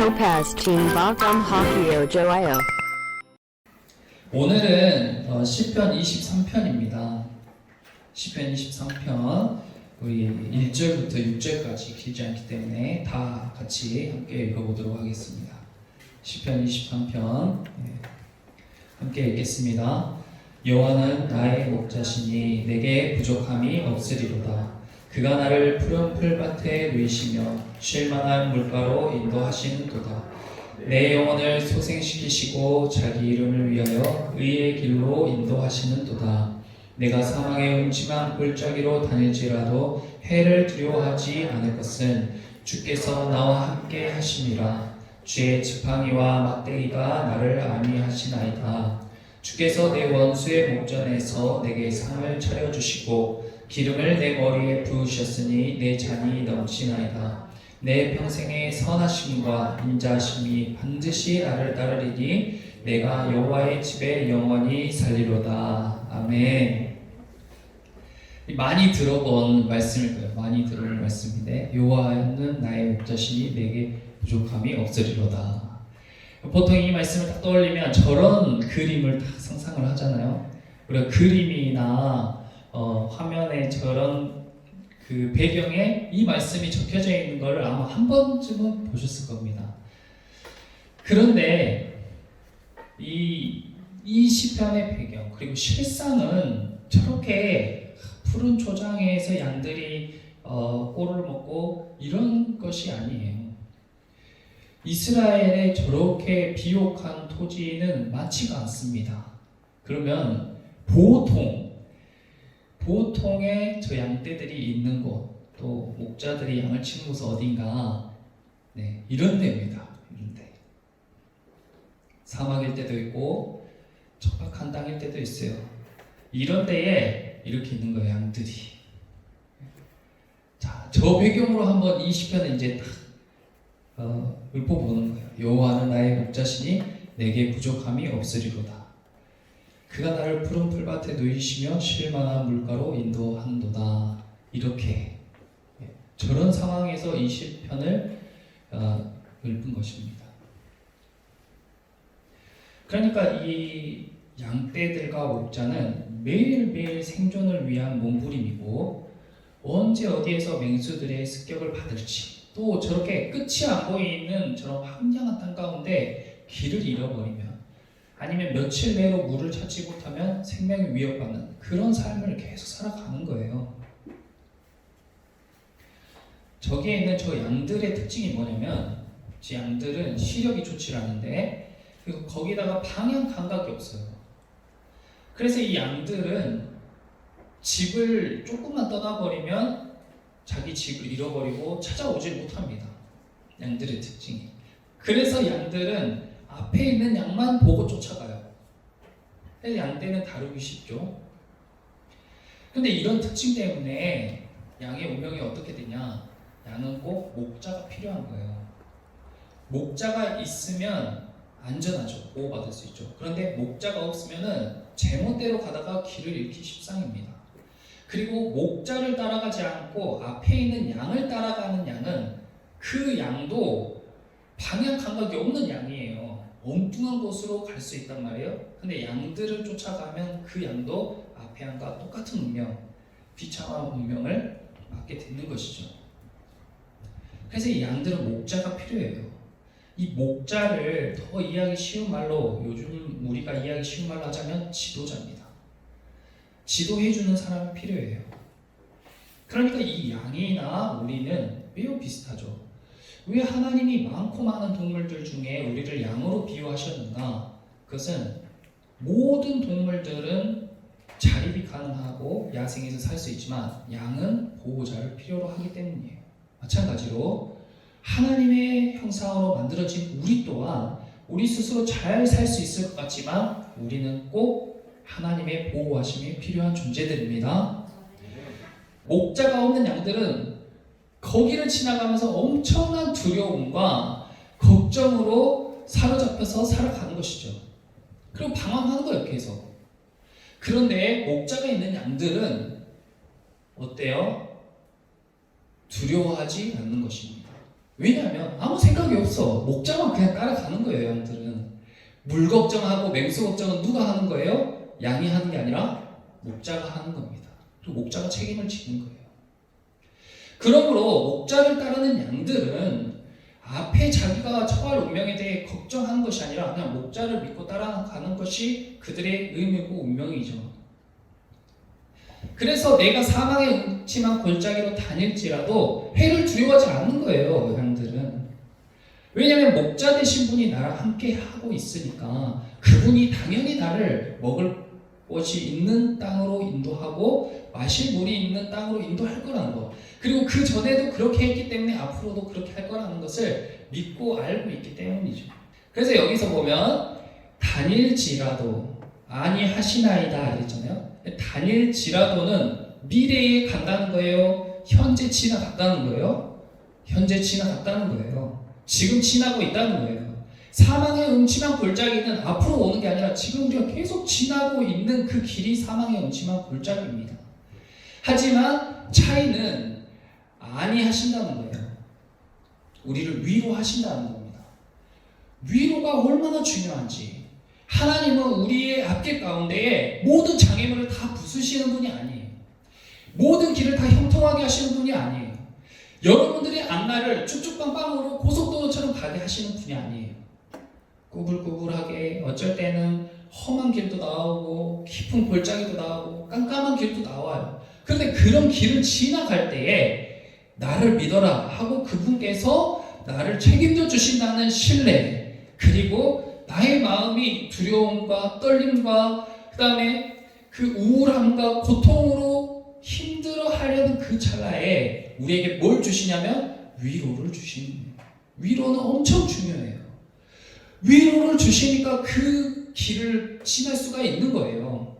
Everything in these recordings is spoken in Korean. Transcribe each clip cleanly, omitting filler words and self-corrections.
Topaz Team Bakam Hakio Joao. 오늘은 시편 23편입니다. 시편 23편 우리 1절부터 6절까지 길지 않기 때문에 다 같이 함께 읽어보도록 하겠습니다. 시편 23편 함께 읽겠습니다. 여호와는 나의 목자시니 내게 부족함이 없으리로다. 그가 나를 푸른 풀밭에 누이시며 쉴만한 물가로 인도하시는도다. 내 영혼을 소생시키시고 자기 이름을 위하여 의의 길로 인도하시는도다. 내가 사망의 음침한 골짜기로 다닐지라도 해를 두려워하지 않을 것은 주께서 나와 함께 하심이라. 주의 지팡이와 막대기가 나를 안위하시나이다. 주께서 내 원수의 목전에서 내게 상을 차려주시고 기름을 내 머리에 부으셨으니 내 잔이 넘치나이다. 내 평생의 선하심과 인자하심이 반드시 나를 따르리니 내가 여호와의 집에 영원히 살리로다. 아멘. 많이 들어본 말씀일 거예요. 많이 들어본 말씀인데 여호와는 나의 목자시니 내게 부족함이 없으리로다. 보통 이 말씀을 딱 떠올리면 저런 그림을 딱 상상을 하잖아요. 우리가 그림이나 화면에 저런 그 배경에 이 말씀이 적혀져 있는 걸 아마 한 번쯤은 보셨을 겁니다. 그런데 이 시편의 배경 그리고 실상은 저렇게 푸른 초장에서 양들이 꼴을 먹고 이런 것이 아니에요. 이스라엘의 저렇게 비옥한 토지는 많지가 않습니다. 그러면 보통의 저 양떼들이 있는 곳, 또 목자들이 양을 치는 곳은 어딘가, 이런 데입니다. 이런 데. 사막일 때도 있고 척박한 땅일 때도 있어요. 이런 데에 이렇게 있는 거예요, 양들이. 자, 저 배경으로 한번 이 시편을 이제 딱 읊어보는 거예요. 여호와는 나의 목자시니 내게 부족함이 없으리로다. 그가 나를 푸른 풀밭에 누이시며 쉴만한 물가로 인도하는도다. 이렇게 저런 상황에서 이 시편을 읊은 것입니다. 그러니까 이 양떼들과 목자는 매일매일 생존을 위한 몸부림이고 언제 어디에서 맹수들의 습격을 받을지 또 저렇게 끝이 안 보이는 저런 황량한 땅 가운데 길을 잃어버리면 아니면 며칠 내로 물을 찾지 못하면 생명이 위협받는 그런 삶을 계속 살아가는 거예요. 저기에 있는 저 양들의 특징이 뭐냐면 저 양들은 시력이 좋지 않은데 그리고 거기다가 방향 감각이 없어요. 그래서 이 양들은 집을 조금만 떠나버리면 자기 집을 잃어버리고 찾아오질 못합니다. 양들의 특징이. 그래서 양들은 앞에 있는 양만 보고 쫓아가요. 양떼는 다루기 쉽죠. 근데 이런 특징 때문에 양의 운명이 어떻게 되냐? 양은 꼭 목자가 필요한 거예요. 목자가 있으면 안전하죠. 보호받을 수 있죠. 그런데 목자가 없으면은 제멋대로 가다가 길을 잃기 십상입니다. 그리고 목자를 따라가지 않고 앞에 있는 양을 따라가는 양은 그 양도 방향 감각이 없는 양이에요. 엉뚱한 곳으로 갈 수 있단 말이에요. 근데 양들을 쫓아가면 그 양도 앞에 양과 똑같은 운명, 비참한 운명을 맞게 되는 것이죠. 그래서 이 양들은 목자가 필요해요. 이 목자를 더 이해하기 쉬운 말로 요즘 우리가 이해하기 쉬운 말로 하자면 지도자입니다. 지도해주는 사람이 필요해요. 그러니까 이 양이나 우리는 매우 비슷하죠. 왜 하나님이 많고 많은 동물들 중에 우리를 양으로 비유하셨는가? 그것은 모든 동물들은 자립이 가능하고 야생에서 살 수 있지만 양은 보호자를 필요로 하기 때문이에요. 마찬가지로 하나님의 형상으로 만들어진 우리 또한 우리 스스로 잘 살 수 있을 것 같지만 우리는 꼭 하나님의 보호하심이 필요한 존재들입니다. 목자가 없는 양들은 거기를 지나가면서 엄청난 두려움과 걱정으로 사로잡혀서 살아가는 것이죠. 그리고 방황하는 거예요, 계속. 그런데 목자가 있는 양들은 어때요? 두려워하지 않는 것입니다. 왜냐하면 아무 생각이 없어. 목자만 그냥 따라가는 거예요. 양들은. 물 걱정하고 맹수 걱정은 누가 하는 거예요? 양이 하는 게 아니라 목자가 하는 겁니다. 그리고 목자가 책임을 지는 거예요. 그러므로 목자를 따르는 양들은 앞에 자기가 처할 운명에 대해 걱정하는 것이 아니라 그냥 목자를 믿고 따라가는 것이 그들의 의미고 운명이죠. 그래서 내가 사망의 음침한 골짜기로 다닐지라도 해를 두려워하지 않는 거예요. 양들은. 왜냐하면 목자 되신 분이 나랑 함께 하고 있으니까 그분이 당연히 나를 먹을 것이 있는 땅으로 인도하고 마실 물이 있는 땅으로 인도할 거라는 거. 그리고 그 전에도 그렇게 했기 때문에 앞으로도 그렇게 할 거라는 것을 믿고 알고 있기 때문이죠. 그래서 여기서 보면 다닐지라도 아니하시나이다 이랬잖아요. 다닐지라도는 미래에 간다는 거예요? 현재 지나갔다는 거예요? 현재 지나갔다는 거예요. 지금 지나고 있다는 거예요. 사망의 음침한 골짜기는 앞으로 오는 게 아니라 지금 우리가 계속 지나고 있는 그 길이 사망의 음침한 골짜기입니다. 하지만 차이는 아니하신다는 거예요. 우리를 위로하신다는 겁니다. 위로가 얼마나 중요한지. 하나님은 우리의 앞길 가운데에 모든 장애물을 다 부수시는 분이 아니에요. 모든 길을 다 형통하게 하시는 분이 아니에요. 여러분들의 앞날을 쭉쭉빵빵으로 고속도로처럼 가게 하시는 분이 아니에요. 꾸불꾸불하게 어쩔 때는 험한 길도 나오고 깊은 골짜기도 나오고 깜깜한 길도 나와요. 그런데 그런 길을 지나갈 때에 나를 믿어라 하고 그분께서 나를 책임져 주신다는 신뢰, 그리고 나의 마음이 두려움과 떨림과 그 다음에 그 우울함과 고통으로 힘들어하려는 그 찰나에 우리에게 뭘 주시냐면 위로를 주시는 거예요. 위로는 엄청 중요해요. 위로를 주시니까 그 길을 지날 수가 있는 거예요.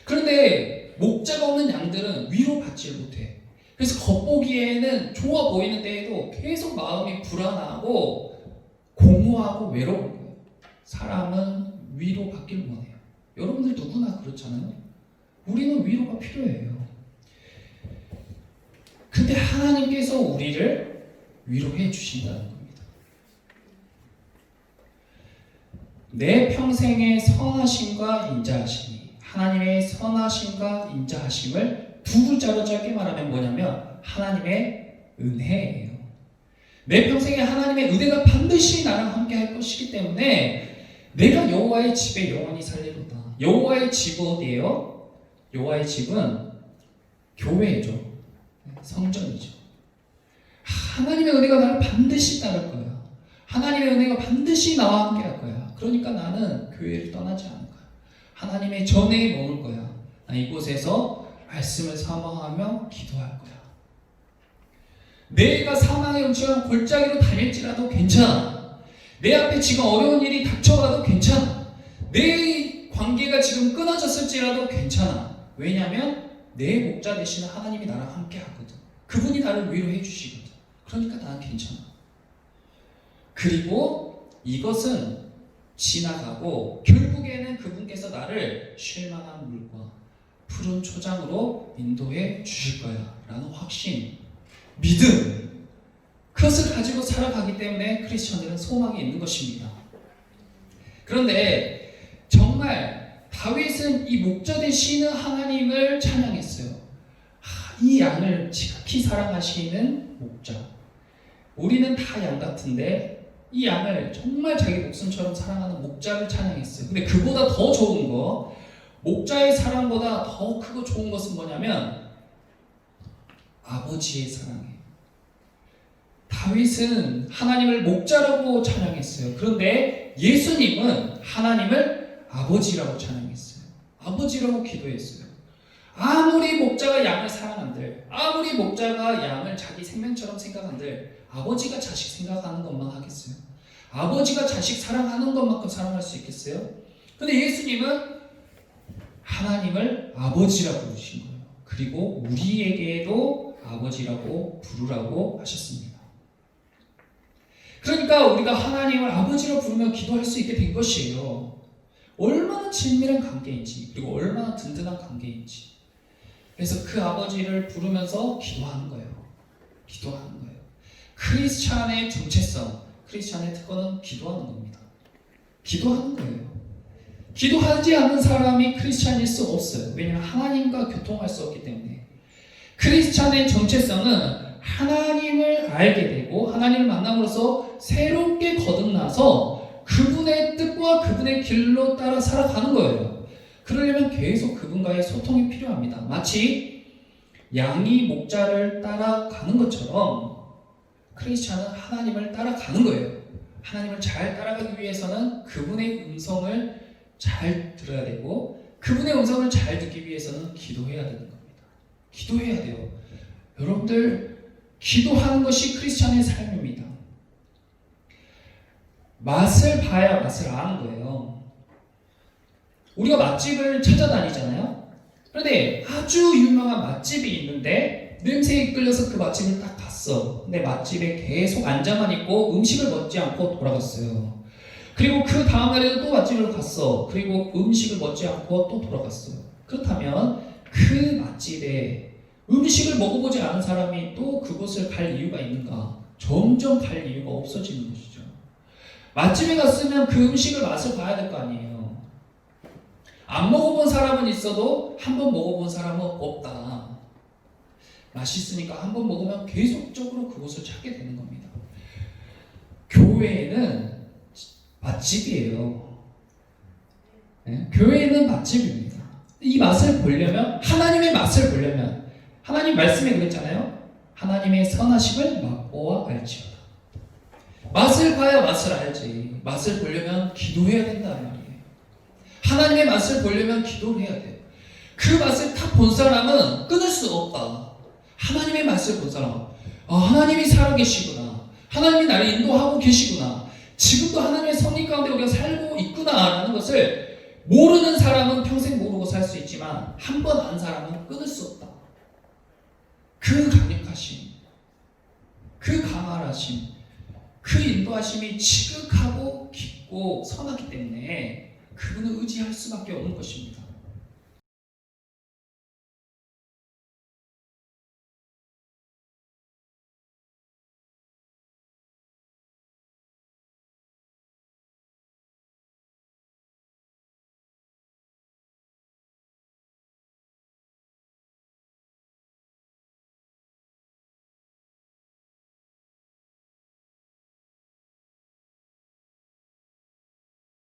그런데 목자가 없는 양들은 위로받지 못해. 그래서 겉보기에는 좋아 보이는 데에도 계속 마음이 불안하고 공허하고 외로운 거예요. 사람은 위로받길 원해요. 여러분들 누구나 그렇잖아요. 우리는 위로가 필요해요. 근데 하나님께서 우리를 위로해 주신다는 겁니다. 내 평생의 선하심과 인자하심이, 하나님의 선하심과 인자하심을 두 글자로 짧게 말하면 뭐냐면 하나님의 은혜예요. 내 평생에 하나님의 은혜가 반드시 나랑 함께 할 것이기 때문에 내가 여호와의 집에 영원히 살리로다. 여호와의 집은 어디예요? 여호와의 집은 교회죠. 성전이죠. 하나님의 은혜가 나를 반드시 따를 거야. 하나님의 은혜가 반드시 나와 함께 할 거야. 그러니까 나는 교회를 떠나지 않을 거야. 하나님의 전에 머물 거야. 나 이곳에서 말씀을 사모하며 기도할 거야. 내가 사망의 음침한 골짜기로 다닐지라도 괜찮아. 내 앞에 지금 어려운 일이 닥쳐와도 괜찮아. 내 관계가 지금 끊어졌을지라도 괜찮아. 왜냐하면 내 목자 되시는 하나님이 나랑 함께 하거든. 그분이 나를 위로해 주시거든. 그러니까 나는 괜찮아. 그리고 이것은 지나가고 결국에는 그분께서 나를 쉴 만한 물과 푸른 초장으로 인도해 주실 거야 라는 확신, 믿음, 그것을 가지고 살아가기 때문에 크리스천들은 소망이 있는 것입니다. 그런데 정말 다윗은 이 목자 되시는 하나님을 찬양했어요. 이 양을 지극히 사랑하시는 목자. 우리는 다 양 같은데 이 양을 정말 자기 목숨처럼 사랑하는 목자를 찬양했어요. 근데 그보다 더 좋은 거, 목자의 사랑보다 더 크고 좋은 것은 뭐냐면 아버지의 사랑이에요. 다윗은 하나님을 목자라고 찬양했어요. 그런데 예수님은 하나님을 아버지라고 찬양했어요. 아버지라고 기도했어요. 아무리 목자가 양을 사랑한들, 아무리 목자가 양을 자기 생명처럼 생각한들, 아버지가 자식 생각하는 것만 하겠어요? 아버지가 자식 사랑하는 것만큼 사랑할 수 있겠어요? 근데 예수님은 하나님을 아버지라고 부르신 거예요. 그리고 우리에게도 아버지라고 부르라고 하셨습니다. 그러니까 우리가 하나님을 아버지로 부르며 기도할 수 있게 된 것이에요. 얼마나 친밀한 관계인지, 그리고 얼마나 든든한 관계인지. 그래서 그 아버지를 부르면서 기도하는 거예요. 기도하는 거예요. 크리스찬의 정체성, 크리스찬의 특권은 기도하는 겁니다. 기도하는 거예요. 기도하지 않는 사람이 크리스찬일 수 없어요. 왜냐하면 하나님과 교통할 수 없기 때문에. 크리스찬의 정체성은 하나님을 알게 되고 하나님을 만남으로써 새롭게 거듭나서 그분의 뜻과 그분의 길로 따라 살아가는 거예요. 그러려면 계속 그분과의 소통이 필요합니다. 마치 양이 목자를 따라가는 것처럼 크리스찬은 하나님을 따라가는 거예요. 하나님을 잘 따라가기 위해서는 그분의 음성을 잘 들어야 되고 그분의 음성을 잘 듣기 위해서는 기도해야 되는 겁니다. 기도해야 돼요. 여러분들 기도하는 것이 크리스찬의 삶입니다. 맛을 봐야 맛을 아는 거예요. 우리가 맛집을 찾아다니잖아요. 그런데 아주 유명한 맛집이 있는데 냄새에 이끌려서 그 맛집을 딱 갔어. 근데 맛집에 계속 앉아만 있고 음식을 먹지 않고 돌아갔어요. 그리고 그 다음날에도 또 맛집을 갔어. 그리고 음식을 먹지 않고 또 돌아갔어요. 그렇다면 그 맛집에 음식을 먹어보지 않은 사람이 또 그곳을 갈 이유가 있는가? 점점 갈 이유가 없어지는 것이죠. 맛집에 갔으면 그 음식을 맛을 봐야 될 거 아니에요. 안 먹어본 사람은 있어도 한 번 먹어본 사람은 없다. 맛있으니까 한 번 먹으면 계속적으로 그곳을 찾게 되는 겁니다. 교회는 맛집이에요. 네? 교회는 맛집입니다. 이 맛을 보려면 하나님의 맛을 보려면 하나님 말씀에 그랬잖아요. 하나님의 선하심을 맛보아 알지어다. 맛을 봐야 맛을 알지. 맛을 보려면 기도해야 된다는 말이에요. 하나님의 맛을 보려면 기도를 해야 돼요. 그 맛을 딱 본 사람은 끊을 수 없다. 하나님의 맛을 본 사람, 하나님이 살아계시구나. 하나님이 나를 인도하고 계시구나. 지금도 하나님의 섭리 가운데 우리가 살고 있구나라는 것을 모르는 사람은 평생 모르고 살 수 있지만 한 번 안 사람은 끊을 수 없다. 그 강력하심, 그 강활하심, 그 인도하심이 지극하고 깊고 선하기 때문에 그분을 의지할 수밖에 없는 것입니다.